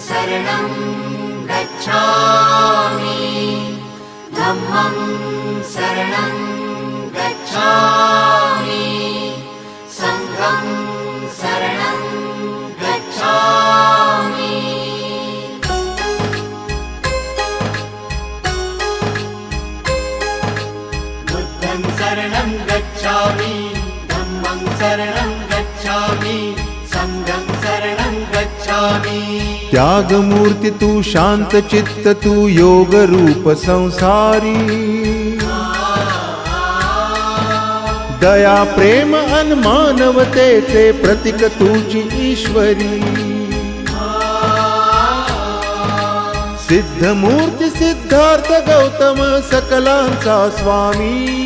शरणं गच्छामि धम्मं शरणं गच्छामि संघं शरणं गच्छामि बुद्धं शरणं गच्छामि धम्मं शरणं गच्छामि संघं शरणं गच्छामि। त्यागमूर्ती तू शांत चित्त तू योग रूप संसारी दया प्रेम अन मानवतेचे प्रतीक तुझी ईश्वरी सिद्धमूर्ती सिद्धार्थ गौतम सकलांचा स्वामी